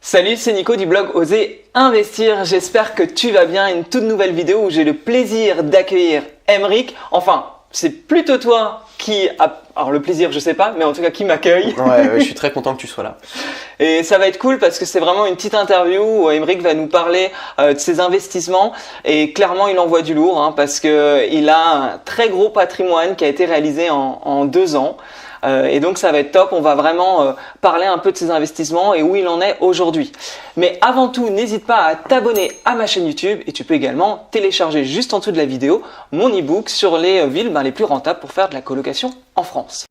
Salut, c'est Nico du blog Oser Investir. J'espère que tu vas bien. Une toute nouvelle vidéo où j'ai le plaisir d'accueillir Aymeric. Enfin, c'est plutôt toi qui a... Alors le plaisir, je sais pas, mais en tout cas qui m'accueille. Ouais, je suis très content que tu sois là. Et ça va être cool parce que c'est vraiment une petite interview où Aymeric va nous parler de ses investissements. Et clairement, il envoie du lourd parce qu'il a un très gros patrimoine qui a été réalisé en 2 ans. Et donc ça va être top, on va vraiment parler un peu de ses investissements et où il en est aujourd'hui. Mais avant tout, n'hésite pas à t'abonner à ma chaîne YouTube et tu peux également télécharger juste en dessous de la vidéo mon e-book sur les villes les plus rentables pour faire de la colocation en France.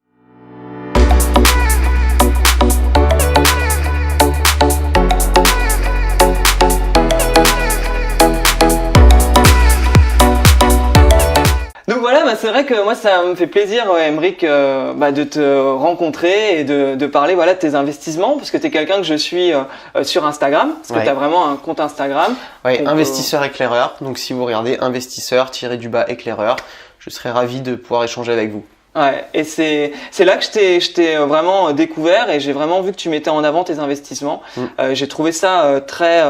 Donc voilà, c'est vrai que moi ça me fait plaisir, Aymeric, de te rencontrer et de parler de tes investissements, parce que tu es quelqu'un que je suis sur Instagram, parce que tu as vraiment un compte Instagram. Oui, investisseur éclaireur. Donc si vous regardez investisseur-éclaireur, je serais ravi de pouvoir échanger avec vous. Ouais, et c'est là que je t'ai vraiment découvert et j'ai vraiment vu que tu mettais en avant tes investissements. J'ai trouvé ça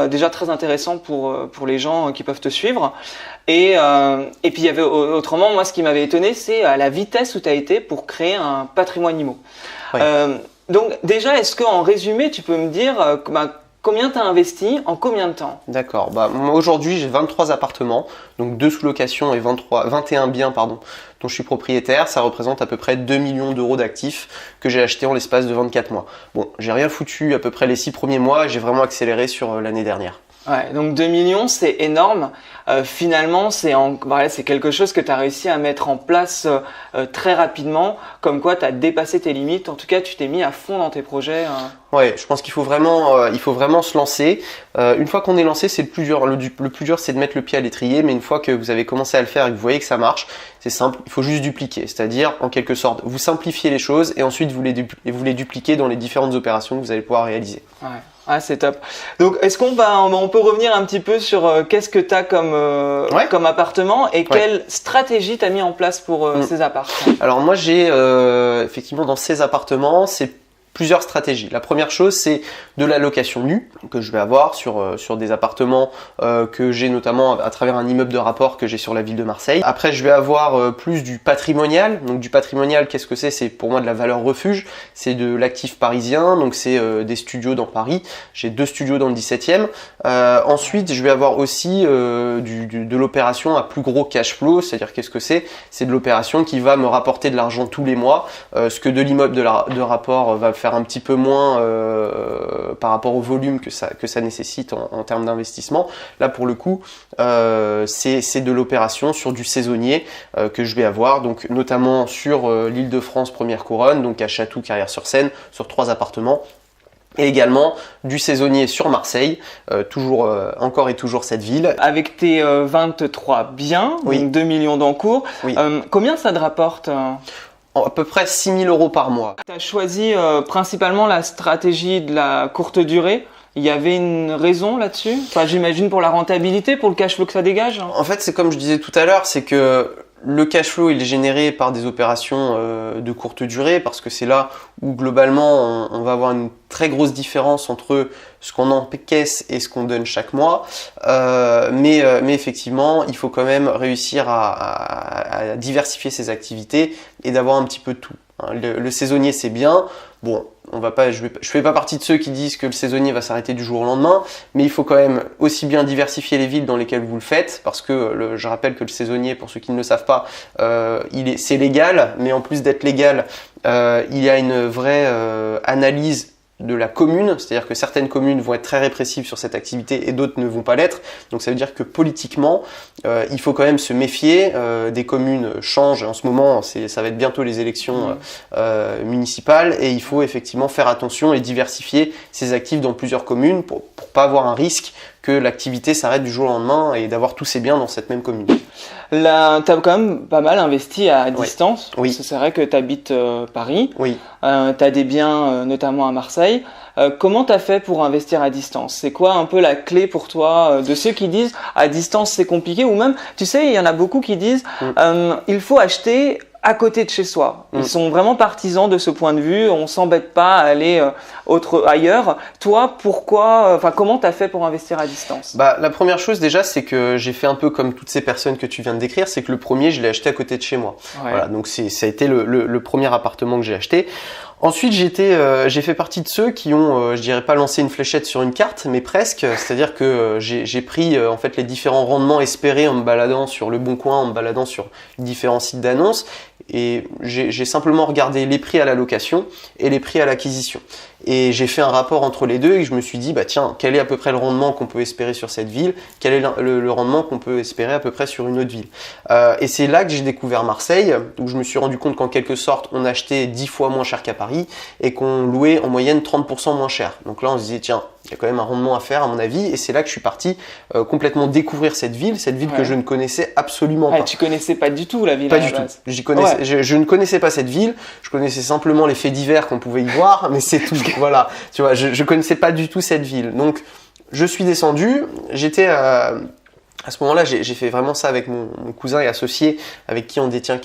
déjà très intéressant pour les gens qui peuvent te suivre. Et puis il y avait autrement, moi ce qui m'avait étonné, c'est à la vitesse où tu as été pour créer un patrimoine immo. Oui. Donc déjà, est-ce qu'en résumé, tu peux me dire combien tu as investi en combien de temps? D'accord. Moi aujourd'hui j'ai 23 appartements, donc 2 sous-location et 21 biens dont je suis propriétaire. Ça représente à peu près 2 millions d'euros d'actifs que j'ai achetés en l'espace de 24 mois. Bon, j'ai rien foutu à peu près les 6 premiers mois, j'ai vraiment accéléré sur l'année dernière. Ouais, donc 2 millions, c'est énorme. Finalement, c'est quelque chose que tu as réussi à mettre en place très rapidement, comme quoi tu as dépassé tes limites. En tout cas, tu t'es mis à fond dans tes projets. Ouais, je pense qu'il faut vraiment se lancer. Une fois qu'on est lancé, c'est le plus dur. Le plus dur, c'est de mettre le pied à l'étrier. Mais une fois que vous avez commencé à le faire et que vous voyez que ça marche, c'est simple. Il faut juste dupliquer. C'est-à-dire, en quelque sorte, vous simplifiez les choses et ensuite vous les dupliquez dans les différentes opérations que vous allez pouvoir réaliser. Ouais. Ah, c'est top. Donc, est-ce qu'on peut revenir un petit peu sur qu'est-ce que tu as comme appartement et quelle stratégie tu as mis en place pour ces appartements? Alors moi, j'ai effectivement dans ces appartements, c'est plusieurs stratégies. La première chose, c'est de la location nue que je vais avoir sur des appartements que j'ai notamment à travers un immeuble de rapport que j'ai sur la ville de Marseille. Après, je vais avoir plus du patrimonial. Donc du patrimonial, qu'est-ce que c'est? C'est pour moi de la valeur refuge. C'est de l'actif parisien. Donc c'est des studios dans Paris. J'ai 2 studios dans le 17e. Ensuite, je vais avoir aussi de l'opération à plus gros cash flow. C'est-à-dire qu'est-ce que c'est? C'est de l'opération qui va me rapporter de l'argent tous les mois. Ce que de l'immeuble de rapport va faire un petit peu moins par rapport au volume que ça nécessite en termes d'investissement. Là pour le coup c'est de l'opération sur du saisonnier que je vais avoir, donc notamment sur l'Île-de-France première couronne, donc à Chatou, Carrière-sur-Seine, sur 3 appartements. Et également du saisonnier sur Marseille, encore et toujours cette ville. Avec tes 23 biens, oui. Donc 2 millions d'encours, oui. Combien ça te rapporte à peu près 6 000 euros par mois. Tu as choisi principalement la stratégie de la courte durée. Il y avait une raison là-dessus? J'imagine pour la rentabilité, pour le cash flow que ça dégage. En fait, c'est comme je disais tout à l'heure, c'est que le cash flow il est généré par des opérations de courte durée parce que c'est là où globalement on va avoir une très grosse différence entre ce qu'on encaisse et ce qu'on donne chaque mois. Mais effectivement, il faut quand même réussir à diversifier ses activités et d'avoir un petit peu de tout. Le saisonnier c'est bien. Bon, je fais pas partie de ceux qui disent que le saisonnier va s'arrêter du jour au lendemain, mais il faut quand même aussi bien diversifier les villes dans lesquelles vous le faites, parce que je rappelle que le saisonnier, pour ceux qui ne le savent pas, c'est légal, mais en plus d'être légal, il y a une vraie analyse de la commune, c'est-à-dire que certaines communes vont être très répressives sur cette activité et d'autres ne vont pas l'être. Donc ça veut dire que politiquement, il faut quand même se méfier. Des communes changent en ce moment, ça va être bientôt les élections municipales et il faut effectivement faire attention et diversifier ses actifs dans plusieurs communes pour pas avoir un risque que l'activité s'arrête du jour au lendemain et d'avoir tous ses biens dans cette même commune. Là, tu as quand même pas mal investi à distance. Oui. C'est vrai que tu habites Paris. Oui. Tu as des biens notamment à Marseille. Comment tu as fait pour investir à distance? C'est quoi un peu la clé pour toi de ceux qui disent à distance c'est compliqué? Ou même, tu sais, il y en a beaucoup qui disent il faut acheter à côté de chez soi. Ils sont vraiment partisans de ce point de vue. On s'embête pas à aller ailleurs. Toi, comment t'as fait pour investir à distance? La première chose déjà, c'est que j'ai fait un peu comme toutes ces personnes que tu viens de décrire, c'est que le premier, je l'ai acheté à côté de chez moi. Ouais. Voilà, donc ça a été le premier appartement que j'ai acheté. Ensuite, j'ai fait partie de ceux qui ont, je dirais pas lancé une fléchette sur une carte, mais presque. C'est-à-dire que j'ai pris en fait les différents rendements espérés en me baladant sur Le Bon Coin, en me baladant sur différents sites d'annonces, et j'ai simplement regardé les prix à la location et les prix à l'acquisition. Et j'ai fait un rapport entre les deux et je me suis dit, tiens, quel est à peu près le rendement qu'on peut espérer sur cette ville? Quel est le rendement qu'on peut espérer à peu près sur une autre ville? Et c'est là que j'ai découvert Marseille, où je me suis rendu compte qu'en quelque sorte, on achetait 10 fois moins cher qu'à Paris et qu'on louait en moyenne 30% moins cher. Donc là, on se disait, tiens, il y a quand même un rendement à faire à mon avis. Et c'est là que je suis parti complètement découvrir cette ville que je ne connaissais absolument pas. Tu connaissais pas du tout la ville? Pas du tout. Je ne connaissais pas cette ville. Je connaissais simplement les faits divers qu'on pouvait y voir, mais c'est tout. Voilà, tu vois, je connaissais pas du tout cette ville. Donc, je suis descendu. J'étais à ce moment-là, j'ai fait vraiment ça avec mon cousin et associé, avec qui on détient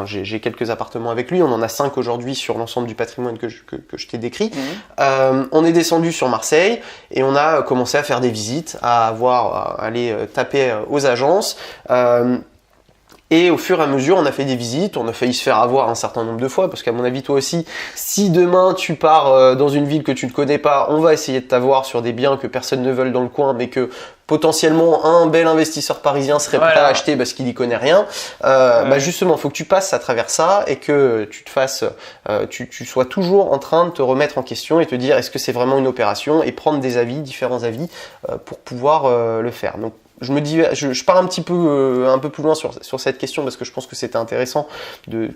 j'ai quelques appartements avec lui. On en a 5 aujourd'hui sur l'ensemble du patrimoine que je t'ai décrit. On est descendu sur Marseille et on a commencé à faire des visites, à aller taper aux agences. Et au fur et à mesure, on a fait des visites, on a failli se faire avoir un certain nombre de fois, parce qu'à mon avis, toi aussi, si demain tu pars dans une ville que tu ne connais pas, on va essayer de t'avoir sur des biens que personne ne veut dans le coin, mais que potentiellement un bel investisseur parisien serait prêt à acheter parce qu'il n'y connaît rien. Justement, il faut que tu passes à travers ça et que tu sois toujours en train de te remettre en question et te dire est-ce que c'est vraiment une opération, et prendre des avis, différents avis pour pouvoir le faire. Donc, je pars un peu plus loin sur cette question parce que je pense que c'était intéressant de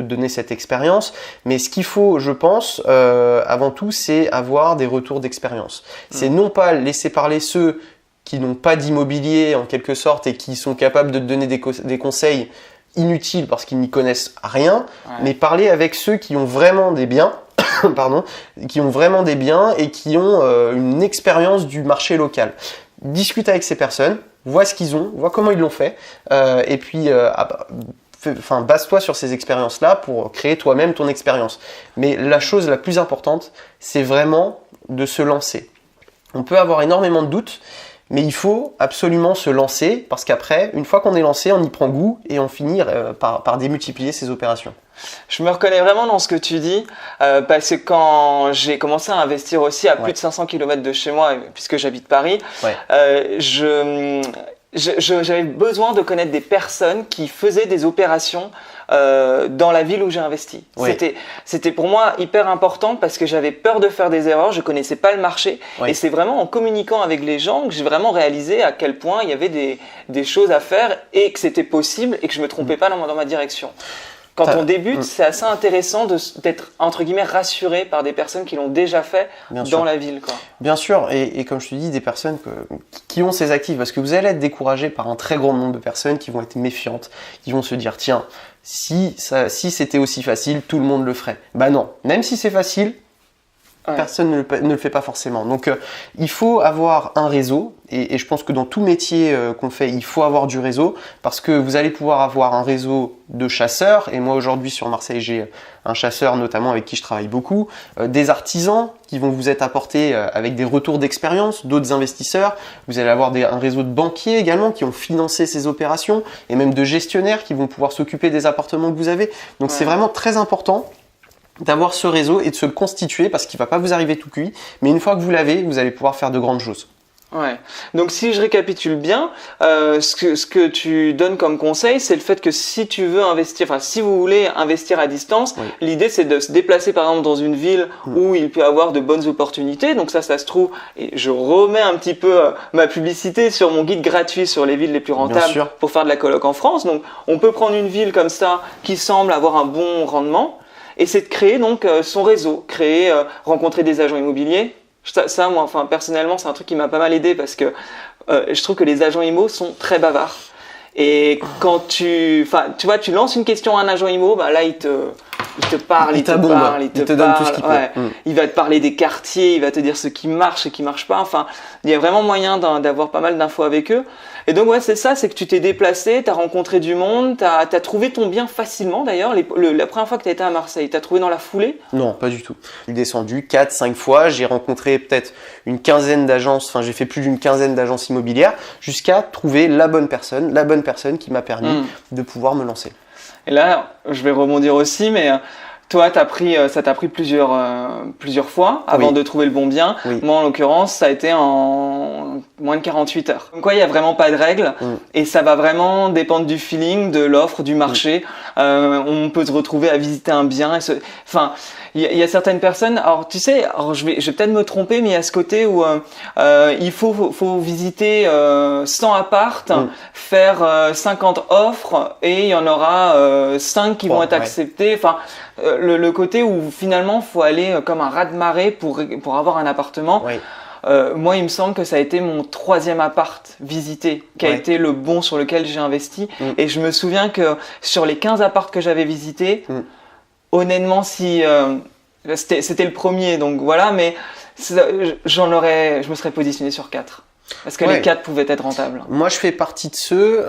donner cette expérience. Mais ce qu'il faut, je pense, avant tout, c'est avoir des retours d'expérience. C'est non pas laisser parler ceux qui n'ont pas d'immobilier en quelque sorte et qui sont capables de te donner des conseils inutiles parce qu'ils n'y connaissent rien, mais parler avec ceux qui ont vraiment des biens. Qui ont vraiment des biens et qui ont une expérience du marché local. Discute avec ces personnes, vois ce qu'ils ont, vois comment ils l'ont fait, et puis base-toi sur ces expériences-là pour créer toi-même ton expérience. Mais la chose la plus importante, c'est vraiment de se lancer. On peut avoir énormément de doutes, mais il faut absolument se lancer parce qu'après, une fois qu'on est lancé, on y prend goût et on finit par démultiplier ses opérations. Je me reconnais vraiment dans ce que tu dis parce que quand j'ai commencé à investir aussi à plus de 500 km de chez moi, puisque j'habite Paris, j'avais besoin de connaître des personnes qui faisaient des opérations dans la ville où j'ai investi. C'était pour moi hyper important parce que j'avais peur de faire des erreurs, je connaissais pas le marché et c'est vraiment en communiquant avec les gens que j'ai vraiment réalisé à quel point il y avait des choses à faire et que c'était possible et que je me trompais pas dans ma direction. Quand on débute, c'est assez intéressant d'être entre guillemets rassuré par des personnes qui l'ont déjà fait dans la ville, quoi. Bien sûr, et comme je te dis, des personnes qui ont ces actifs, parce que vous allez être découragé par un très grand nombre de personnes qui vont être méfiantes, qui vont se dire tiens, si c'était aussi facile, tout le monde le ferait. Bah non, même si c'est facile, personne ne le fait pas forcément. Donc il faut avoir un réseau et je pense que dans tout métier qu'on fait, il faut avoir du réseau parce que vous allez pouvoir avoir un réseau de chasseurs et moi aujourd'hui sur Marseille j'ai un chasseur notamment avec qui je travaille beaucoup, des artisans qui vont vous être apportés avec des retours d'expérience, d'autres investisseurs, vous allez avoir un réseau de banquiers également qui ont financé ces opérations et même de gestionnaires qui vont pouvoir s'occuper des appartements que vous avez. Donc c'est vraiment très important d'avoir ce réseau et de se le constituer parce qu'il ne va pas vous arriver tout cuit, mais une fois que vous l'avez, vous allez pouvoir faire de grandes choses. Ouais. Donc si je récapitule bien, ce que tu donnes comme conseil, c'est le fait que si tu veux investir, si vous voulez investir à distance, l'idée c'est de se déplacer par exemple dans une ville où il peut y avoir de bonnes opportunités. Donc ça se trouve, et je remets un petit peu ma publicité sur mon guide gratuit sur les villes les plus rentables pour faire de la coloc en France. Donc on peut prendre une ville comme ça qui semble avoir un bon rendement. Et c'est de créer donc son réseau, rencontrer des agents immobiliers. Ça, moi, personnellement, c'est un truc qui m'a pas mal aidé parce que je trouve que les agents immo sont très bavards. Et quand tu lances une question à un agent immo, là, il te Il te parle, il te t'abonde, parle, il te donne tout ce qu'il peut. ouais. Il va te parler des quartiers, il va te dire ce qui marche et qui marche pas. Enfin, il y a vraiment moyen d'avoir pas mal d'infos avec eux. Et donc ouais, c'est ça, c'est que tu t'es déplacé, t'as rencontré du monde, t'as trouvé ton bien facilement d'ailleurs. La première fois que t'as été à Marseille, t'as trouvé dans la foulée? Non, pas du tout. Je suis descendu 4-5 fois, j'ai rencontré peut-être une quinzaine d'agences, enfin j'ai fait plus d'une quinzaine d'agences immobilières, jusqu'à trouver la bonne personne qui m'a permis de pouvoir me lancer. Et là, je vais rebondir aussi, mais toi, ça t'a pris plusieurs fois avant de trouver le bon bien. Oui. Moi, en l'occurrence, ça a été en moins de 48 heures. Donc, il n'y a vraiment pas de règle et ça va vraiment dépendre du feeling, de l'offre, du marché. On peut se retrouver à visiter un bien. Enfin, il y a certaines personnes. Alors, tu sais, je vais peut-être me tromper, mais il y a ce côté où il faut visiter 100 appartes, faire 50 offres et il y en aura 5 qui vont être acceptées. Enfin, le côté où finalement faut aller comme un raz-de-marée pour avoir un appartement. Oui. Moi, il me semble que ça a été mon 3e appart visité, qui a été le bon sur lequel j'ai investi. Et je me souviens que sur les 15 apparts que j'avais visités, honnêtement, si c'était le premier, donc voilà, mais je me serais positionné sur 4. Parce que les 4 pouvaient être rentables. Moi, je fais partie de ceux,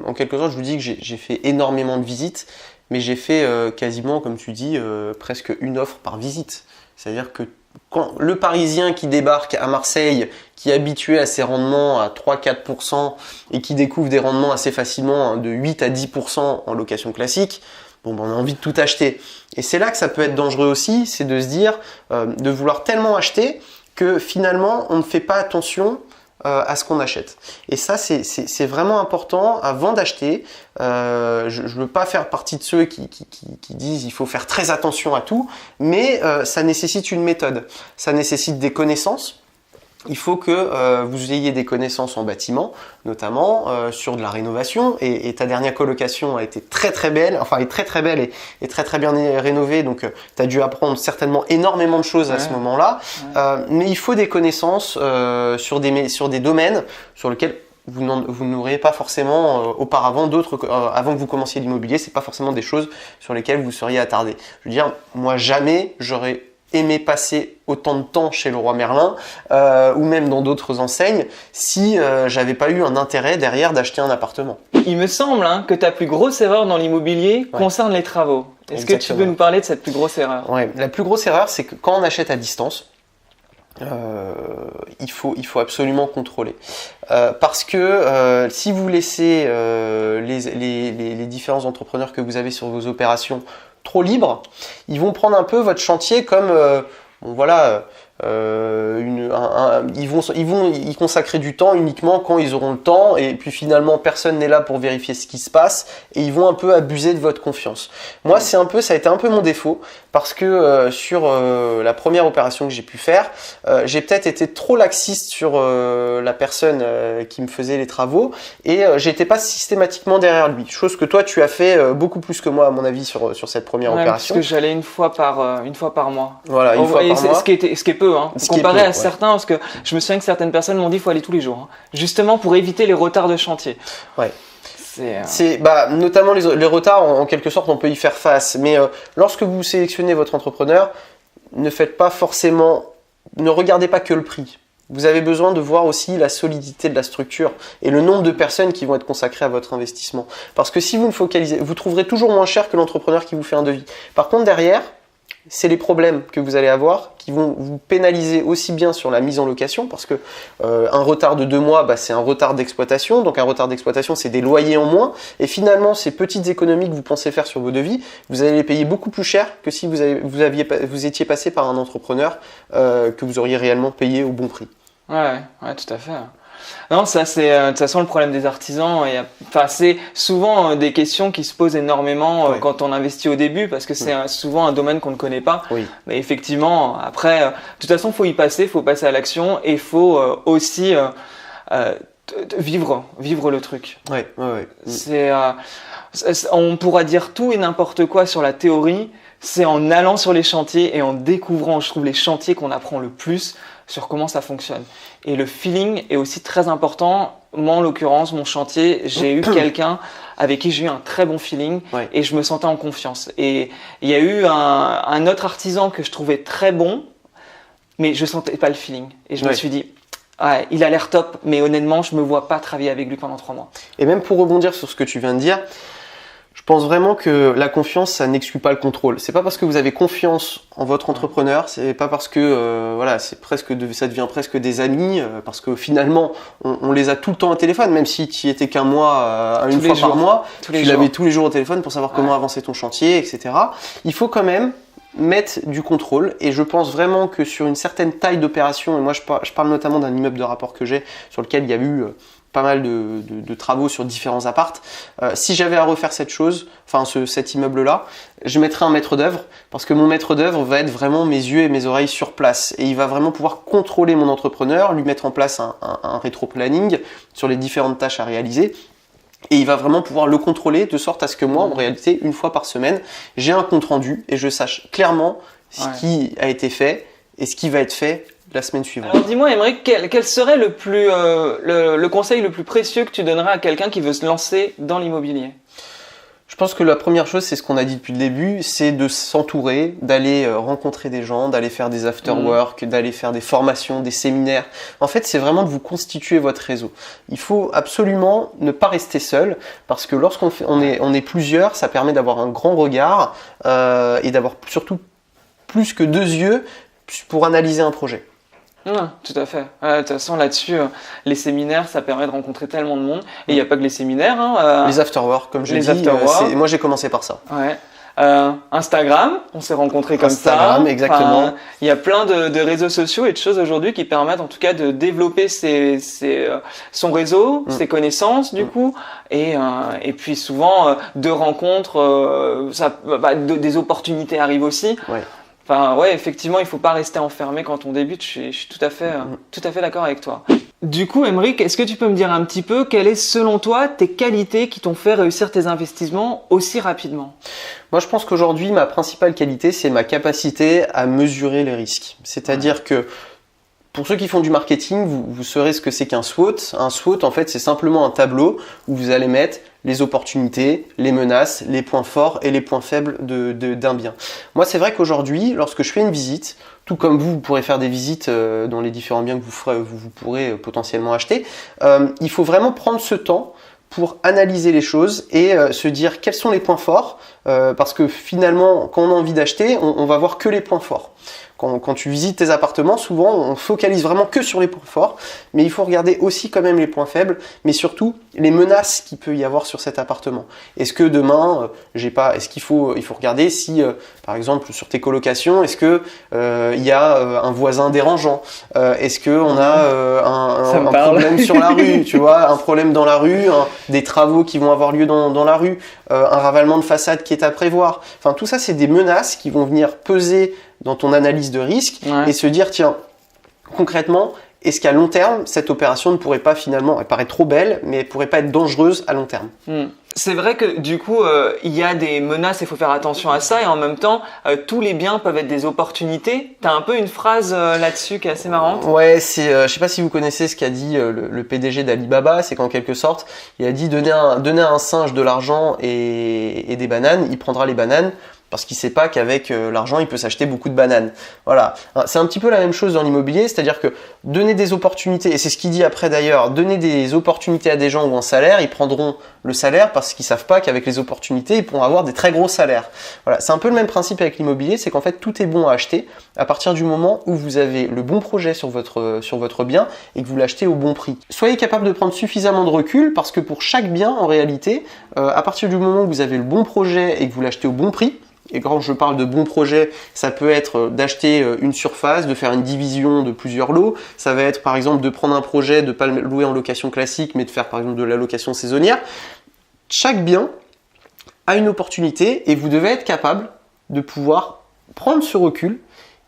en quelque sorte, je vous dis que j'ai fait énormément de visites, mais j'ai fait quasiment, comme tu dis, presque une offre par visite. C'est-à-dire que quand le Parisien qui débarque à Marseille, qui est habitué à ses rendements à 3-4% et qui découvre des rendements assez facilement de 8 à 10% en location classique, on a envie de tout acheter. Et c'est là que ça peut être dangereux aussi, c'est de se dire, de vouloir tellement acheter que finalement on ne fait pas attention à ce qu'on achète. Et ça, c'est vraiment important avant d'acheter. Je ne veux pas faire partie de ceux qui disent il faut faire très attention à tout, mais ça nécessite une méthode. Ça nécessite des connaissances. Il faut que vous ayez des connaissances en bâtiment, notamment sur de la rénovation. Et ta dernière colocation a été très très belle, enfin est très très belle et très très bien rénovée. Donc tu as dû apprendre certainement énormément de choses à ce moment-là. Mais il faut des connaissances sur des domaines sur lesquels vous n'auriez pas forcément auparavant avant que vous commenciez l'immobilier. C'est pas forcément des choses sur lesquelles vous seriez attardé. Je veux dire, moi jamais j'aurais aimé passer autant de temps chez Leroy Merlin ou même dans d'autres enseignes si j'avais pas eu un intérêt derrière d'acheter un appartement. Il me semble que ta plus grosse erreur dans l'immobilier concerne les travaux. Est-ce que tu peux nous parler de cette plus grosse erreur? La plus grosse erreur, c'est que quand on achète à distance, il faut absolument contrôler parce que si vous laissez les différents entrepreneurs que vous avez sur vos opérations trop libres, ils vont prendre un peu votre chantier comme ils vont y consacrer du temps uniquement quand ils auront le temps et puis finalement personne n'est là pour vérifier ce qui se passe et ils vont un peu abuser de votre confiance. Moi, ça a été un peu mon défaut parce que sur la première opération que j'ai pu faire, j'ai peut-être été trop laxiste sur la personne qui me faisait les travaux et j'étais pas systématiquement derrière lui. Chose que toi tu as fait beaucoup plus que moi à mon avis sur cette première opération. Parce que j'allais une fois par mois. Voilà, une fois par mois. Ce qui est peu, comparé à certains, parce que je me souviens que certaines personnes m'ont dit qu'il faut aller tous les jours, justement pour éviter les retards de chantier. Ouais. Notamment les retards, en quelque sorte, on peut y faire face. Mais lorsque vous sélectionnez votre entrepreneur, ne regardez pas que le prix. Vous avez besoin de voir aussi la solidité de la structure et le nombre de personnes qui vont être consacrées à votre investissement. Parce que si vous vous trouverez toujours moins cher que l'entrepreneur qui vous fait un devis. Par contre, derrière, c'est les problèmes que vous allez avoir qui vont vous pénaliser aussi bien sur la mise en location parce que un retard de 2 mois, c'est un retard d'exploitation. Donc un retard d'exploitation, c'est des loyers en moins. Et finalement, ces petites économies que vous pensez faire sur vos devis, vous allez les payer beaucoup plus cher que si vous étiez passé par un entrepreneur que vous auriez réellement payé au bon prix. Ouais, tout à fait. Non, ça c'est de toute façon le problème des artisans. C'est souvent des questions qui se posent énormément quand on investit au début parce que c'est souvent un domaine qu'on ne connaît pas. Oui. Mais effectivement, après, de toute façon, faut y passer, faut passer à l'action et faut aussi vivre le truc. Ouais. On pourra dire tout et n'importe quoi sur la théorie. C'est en allant sur les chantiers et en découvrant, je trouve, les chantiers qu'on apprend le plus sur comment ça fonctionne. Et le feeling est aussi très important moi en l'occurrence, mon chantier, j'ai eu quelqu'un avec qui j'ai eu un très bon feeling et je me sentais en confiance. Et il y a eu un autre artisan que je trouvais très bon, mais je sentais pas le feeling. Et je me suis dit, ouais, il a l'air top, mais honnêtement, je me vois pas travailler avec lui pendant 3 mois. Et même pour rebondir sur ce que tu viens de dire, je pense vraiment que la confiance, ça n'exclut pas le contrôle. C'est pas parce que vous avez confiance en votre entrepreneur, c'est pas parce que ça devient presque des amis, parce que finalement, on les a tout le temps au téléphone, même si tu y étais qu'un mois, une fois par mois, tu l'avais tous les jours au téléphone pour savoir comment avancer ton chantier, etc. Il faut quand même mettre du contrôle, et je pense vraiment que sur une certaine taille d'opération, et moi je parle notamment d'un immeuble de rapport que j'ai, sur lequel il y a eu pas mal de travaux sur différents appartes. Si j'avais à refaire cet immeuble-là, je mettrais un maître d'œuvre, parce que mon maître d'œuvre va être vraiment mes yeux et mes oreilles sur place, et il va vraiment pouvoir contrôler mon entrepreneur, lui mettre en place un rétro-planning sur les différentes tâches à réaliser, et il va vraiment pouvoir le contrôler de sorte à ce que moi, en réalité, une fois par semaine, j'ai un compte rendu et je sache clairement ce qui a été fait et ce qui va être fait la semaine suivante. Alors dis-moi, Aymeric, quel serait le conseil le plus précieux que tu donnerais à quelqu'un qui veut se lancer dans l'immobilier ? Je pense que la première chose, c'est ce qu'on a dit depuis le début, c'est de s'entourer, d'aller rencontrer des gens, d'aller faire des after-work, d'aller faire des formations, des séminaires. En fait, c'est vraiment de vous constituer votre réseau. Il faut absolument ne pas rester seul, parce que lorsqu'on est plusieurs, ça permet d'avoir un grand regard et d'avoir surtout plus que 2 yeux pour analyser un projet. Tout à fait. De toute façon, là-dessus, les séminaires, ça permet de rencontrer tellement de monde. Et il n'y a pas que les séminaires. Les after-work, comme je dis. Moi, j'ai commencé par ça. Ouais. Instagram, on s'est rencontrés comme Instagram, ça. Exactement. Il y a plein de réseaux sociaux et de choses aujourd'hui qui permettent en tout cas de développer son réseau, ses connaissances du coup, et puis souvent de rencontres, des opportunités arrivent aussi. Ouais. Enfin, ouais, effectivement, il faut pas rester enfermé quand on débute. Je suis tout à fait d'accord avec toi. Du coup, Aymeric, est-ce que tu peux me dire un petit peu quelles est, selon toi, tes qualités qui t'ont fait réussir tes investissements aussi rapidement ? Moi, je pense qu'aujourd'hui, ma principale qualité, c'est ma capacité à mesurer les risques. C'est-à-dire que pour ceux qui font du marketing, vous saurez ce que c'est qu'un SWOT. Un SWOT, en fait, c'est simplement un tableau où vous allez mettre les opportunités, les menaces, les points forts et les points faibles d'un bien. Moi, c'est vrai qu'aujourd'hui, lorsque je fais une visite, tout comme vous pourrez faire des visites dans les différents biens que vous pourrez potentiellement acheter, il faut vraiment prendre ce temps pour analyser les choses et se dire quels sont les points forts, parce que finalement, quand on a envie d'acheter, on va voir que les points forts. Quand tu visites tes appartements, souvent on focalise vraiment que sur les points forts, mais il faut regarder aussi quand même les points faibles, mais surtout les menaces qu'il peut y avoir sur cet appartement. Est-ce que demain, il faut regarder si, par exemple, sur tes colocations, est-ce que il y a un voisin dérangeant, est-ce que on a un problème sur la rue, tu vois, un problème dans la rue, des travaux qui vont avoir lieu dans la rue, un ravalement de façade qui est à prévoir. Enfin, tout ça, c'est des menaces qui vont venir peser dans ton analyse de risque et se dire, tiens, concrètement, est-ce qu'à long terme, cette opération ne pourrait pas finalement, elle paraît trop belle, mais elle pourrait pas être dangereuse à long terme. C'est vrai que du coup, il y a des menaces, il faut faire attention à ça, et en même temps, tous les biens peuvent être des opportunités. T'as un peu une phrase là-dessus qui est assez marrante. Ouais, je sais pas si vous connaissez ce qu'a dit le PDG d'Alibaba, c'est qu'en quelque sorte, il a dit donner à un singe de l'argent et des bananes, il prendra les bananes. Parce qu'il sait pas qu'avec l'argent, il peut s'acheter beaucoup de bananes. Voilà. C'est un petit peu la même chose dans l'immobilier, c'est-à-dire que donner des opportunités, et c'est ce qu'il dit après d'ailleurs, donner des opportunités à des gens ou un salaire, ils prendront le salaire parce qu'ils savent pas qu'avec les opportunités, ils pourront avoir des très gros salaires. Voilà. C'est un peu le même principe avec l'immobilier, c'est qu'en fait, tout est bon à acheter à partir du moment où vous avez le bon projet sur votre bien et que vous l'achetez au bon prix. Soyez capable de prendre suffisamment de recul parce que pour chaque bien, en réalité, à partir du moment où vous avez le bon projet et que vous l'achetez au bon prix, et quand je parle de bons projets, ça peut être d'acheter une surface, de faire une division de plusieurs lots. Ça va être par exemple de prendre un projet, de ne pas le louer en location classique, mais de faire par exemple de la location saisonnière. Chaque bien a une opportunité et vous devez être capable de pouvoir prendre ce recul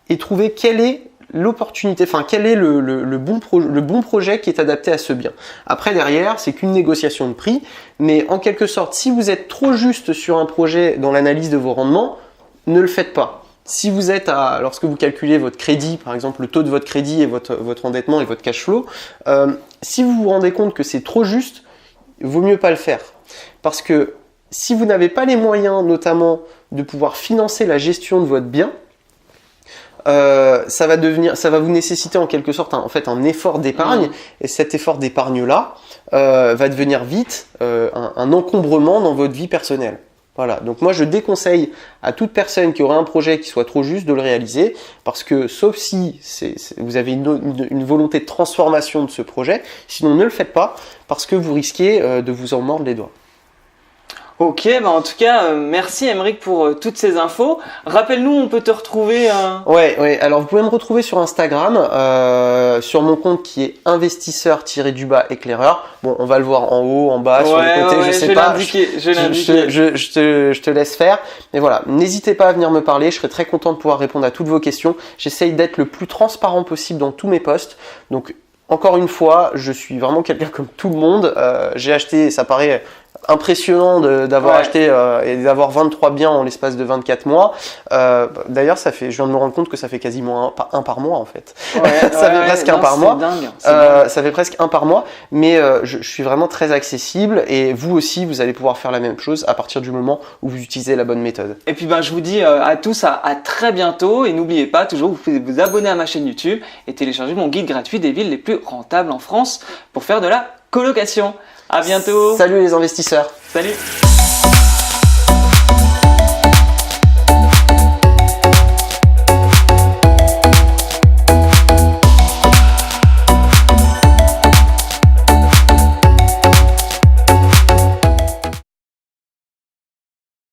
et trouver quelle est l'opportunité, enfin quel est le bon projet qui est adapté à ce bien. Après derrière, c'est qu'une négociation de prix, mais en quelque sorte, si vous êtes trop juste sur un projet dans l'analyse de vos rendements, ne le faites pas. Si vous êtes lorsque vous calculez votre crédit, par exemple le taux de votre crédit et votre endettement et votre cash flow, si vous vous rendez compte que c'est trop juste, il vaut mieux pas le faire. Parce que si vous n'avez pas les moyens, notamment, de pouvoir financer la gestion de votre bien, ça va vous nécessiter en quelque sorte un effort d'épargne, et cet effort d'épargne-là va devenir vite un encombrement dans votre vie personnelle. Voilà, donc moi je déconseille à toute personne qui aurait un projet qui soit trop juste de le réaliser, parce que sauf si vous avez une volonté de transformation de ce projet, sinon ne le faites pas, parce que vous risquez de vous en mordre les doigts. Ok, bah en tout cas, merci Aymeric pour toutes ces infos. Rappelle-nous, on peut te retrouver. Ouais. Alors vous pouvez me retrouver sur Instagram, sur mon compte qui est investisseur-éclaireur. Bon, on va le voir en haut, en bas, sur les côtés, je sais pas. Je te laisse faire. Mais voilà, n'hésitez pas à venir me parler. Je serai très content de pouvoir répondre à toutes vos questions. J'essaye d'être le plus transparent possible dans tous mes posts. Donc encore une fois, je suis vraiment quelqu'un comme tout le monde. J'ai acheté, ça paraît impressionnant d'avoir acheté et d'avoir 23 biens en l'espace de 24 mois. D'ailleurs, je viens de me rendre compte que ça fait quasiment un par mois en fait. Ça fait presque un par mois. Ça fait presque un par mois, mais je suis vraiment très accessible et vous aussi, vous allez pouvoir faire la même chose à partir du moment où vous utilisez la bonne méthode. Et puis je vous dis à tous à très bientôt et n'oubliez pas, toujours vous pouvez vous abonner à ma chaîne YouTube et télécharger mon guide gratuit des villes les plus rentables en France pour faire de la colocation. À bientôt. Salut les investisseurs. Salut.